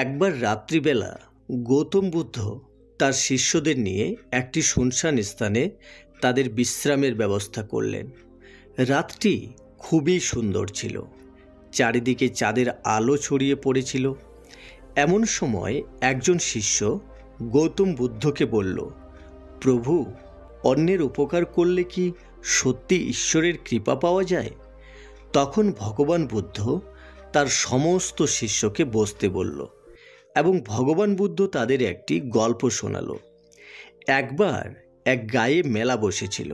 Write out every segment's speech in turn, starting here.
একবার রাত্রিবেলা গৌতম বুদ্ধ তার শিষ্যদের নিয়ে একটি শুনশান স্থানে তাদের বিশ্রামের ব্যবস্থা করলেন। রাতটি খুবই সুন্দর ছিল, চারিদিকে চাঁদের আলো ছড়িয়ে পড়েছিল। এমন সময় একজন শিষ্য গৌতম বুদ্ধকে বলল, প্রভু, অন্যের উপকার করলে কি সত্যি ঈশ্বরের কৃপা পাওয়া যায়? তখন ভগবান বুদ্ধ তার সমস্ত শিষ্যকে বসতে বলল এবং ভগবান বুদ্ধ তাদের একটি গল্প শোনালো। একবার এক গায়ে মেলা বসেছিল।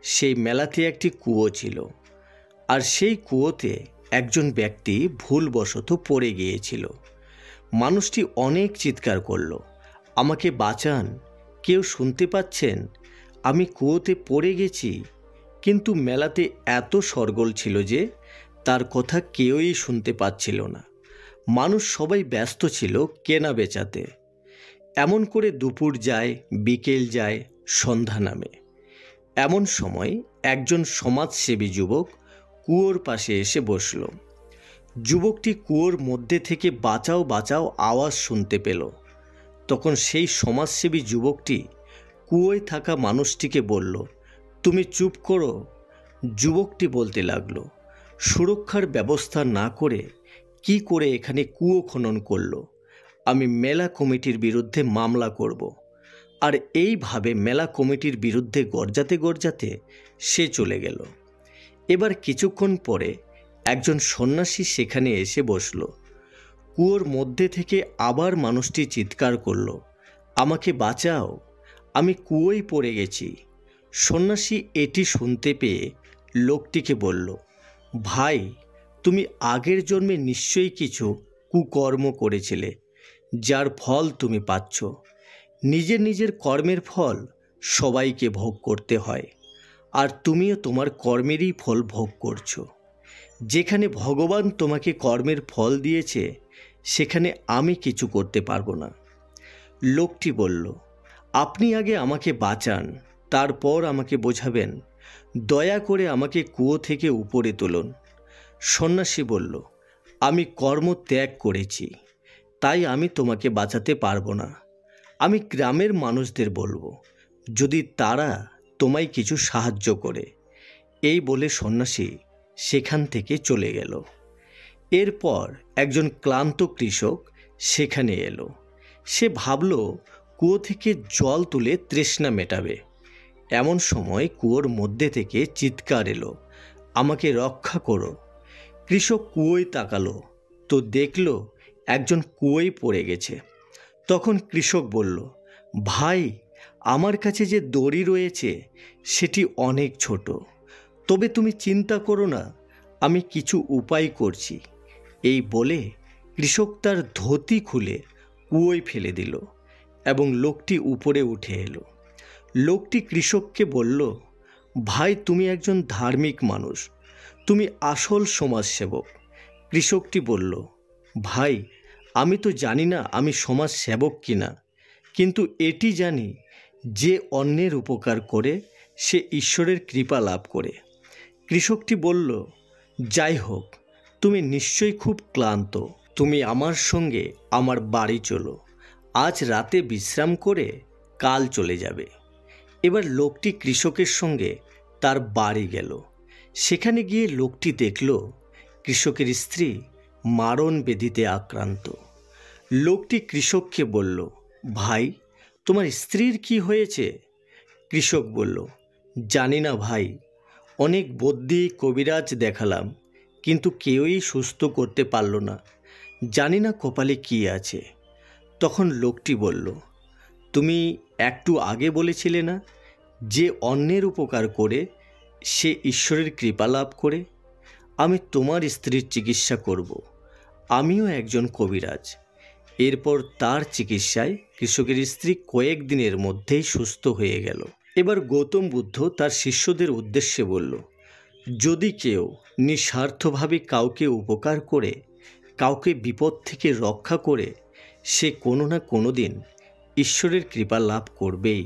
সেই মেলাতে একটি কুয়ো ছিল, আর সেই কুয়োতে একজন ব্যক্তি ভুলবশত পড়ে গিয়েছিল। মানুষটি অনেক চিৎকার করল, আমাকে বাঁচান, কেউ শুনতে পাচ্ছেন? আমি কুয়োতে পড়ে গেছি। কিন্তু মেলাতে এত শোরগোল ছিল যে তার কথা কেউই শুনতে পাচ্ছিল না। মানুষ সবাই ব্যস্ত ছিল কেনা বেচাতে। এমন করে দুপুর যায়, বিকেল যায়, সন্ধ্যা নামে। এমন সময় একজন সমাজসেবী যুবক কুয়োর পাশে এসে বসল। যুবকটি কুয়োর মধ্যে থেকে বাঁচাও বাঁচাও আওয়াজ শুনতে পেল। তখন সেই সমাজসেবী যুবকটি কুয়োয় থাকা মানুষটিকে বলল, তুমি চুপ করো। যুবকটি বলতে লাগলো, সুরক্ষার ব্যবস্থা না করে কি করে এখানে কুয়ো খনন করলো? আমি মেলা কমিটির বিরুদ্ধে মামলা করব। আর এইভাবে মেলা কমিটির বিরুদ্ধে গর্জাতে গর্জাতে সে চলে গেল। এবার কিছুক্ষণ পরে একজন সন্ন্যাসী সেখানে এসে বসল। কুয়োর মধ্যে থেকে আবার মানুষটি চিৎকার করল, আমাকে বাঁচাও, আমি কুয়োয় পড়ে গেছি। সন্ন্যাসী এটি শুনতে পেয়ে লোকটিকে বলল, ভাই, তুমি আগের জন্মে নিশ্চয়ই কিছু কুকর্ম করেছিলে, যার ফল তুমি পাচ্ছ। নিজের নিজের কর্মের ফল সবাইকে ভোগ করতে হয়, আর তুমিও তোমার কর্মেরই ফল ভোগ করছো। যেখানে ভগবান তোমাকে কর্মের ফল দিয়েছে সেখানে আমি কিছু করতে পারবো না। লোকটি বলল, আপনি আগে আমাকে বাঁচান, তারপর আমাকে বোঝাবেন। দয়া করে আমাকে কুয়ো থেকে উপরে তুলুন। সন্ন্যাসী বলল, আমি কর্ম ত্যাগ করেছি, তাই আমি তোমাকে বাঁচাতে পারবো না। আমি গ্রামের মানুষদের বলবো, যদি তারা তোমায় কিছু সাহায্য করে। এই বলে সন্ন্যাসী সেখান থেকে চলে গেল। এরপর একজন ক্লান্ত কৃষক সেখানে এলো। সে ভাবল কুয়ো থেকে জল তুলে তৃষ্ণা মেটাবে। এমন সময় কুয়োর মধ্যে থেকে চিৎকার এলো, আমাকে রক্ষা করো। কৃষক কুয়োয় তাকালো তো দেখল একজন কুয়োয় পড়ে গেছে। তখন কৃষক বলল, ভাই, আমার কাছে যে দড়ি রয়েছে সেটি অনেক ছোট, তবে তুমি চিন্তা করো না, আমি কিছু উপায় করছি। এই বলে কৃষক তার ধুতি খুলে কুয়োয় ফেলে দিল এবং লোকটি উপরে উঠে এলো। লোকটি কৃষককে বলল, ভাই, তুমি একজন ধার্মিক মানুষ, তুমি আসল সমাজসেবক। কৃষকটি বলল, ভাই, আমি তো জানি না আমি সমাজসেবক কিনা, কিন্তু এটি জানি যে অন্যের উপকার করে সে ঈশ্বরের কৃপা লাভ করে। কৃষকটি বলল, যাই হোক, তুমি নিশ্চয়ই খুব ক্লান্ত, তুমি আমার সঙ্গে আমার বাড়ি চলো। আজ রাতে বিশ্রাম করে কাল চলে যাবে। এবার লোকটি কৃষকের সঙ্গে তার বাড়ি গেল। সেখানে গিয়ে লোকটি দেখল কৃষকের স্ত্রী মারণ ব্যাধিতে আক্রান্ত। লোকটি কৃষককে বলল, ভাই, তোমার স্ত্রীর কি হয়েছে? কৃষক বলল, জানি না ভাই, অনেক বদ্যি কবিরাজ দেখালাম, কিন্তু কেউই সুস্থ করতে পারল না। জানি না কপালে কি আছে। তখন লোকটি বলল, তুমি একটু আগে বলেছিলে না যে অন্যের উপকার করে সে ঈশ্বরের কৃপা লাভ করে? আমি তোমার স্ত্রীর চিকিৎসা করব। আমিও একজন কবিরাজ। এরপর তার চিকিৎসায় কৃষকের স্ত্রী কয়েকদিনের মধ্যেই সুস্থ হয়ে গেল। এবার গৌতম বুদ্ধ তার শিষ্যদের উদ্দেশ্যে বলল, যদি কেউ নিঃস্বার্থভাবে কাউকে উপকার করে, কাউকে বিপদ থেকে রক্ষা করে, সে কোনো না কোনো দিন ঈশ্বরের কৃপা লাভ করবেই।